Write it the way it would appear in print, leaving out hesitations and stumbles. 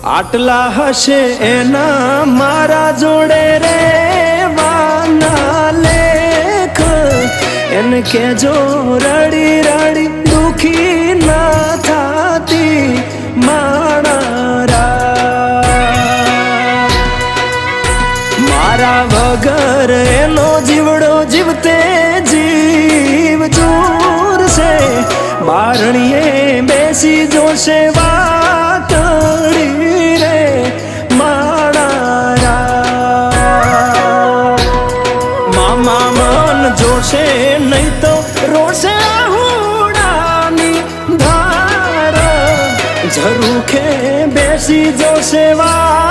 આટલા હશે એના મારા જોડે રે વાના લેખ એને કેજો રડી રડી દુખી ના થાતી માણા મારા વગર એનો જીવડો જીવતે જીવ જોરશે બારણીએ બેસી જોશે વાતડી રે માણા મામા મન જોશે નહીં તો રોશે હુડાની ધાર ઝરૂખે બેસી જોશે વા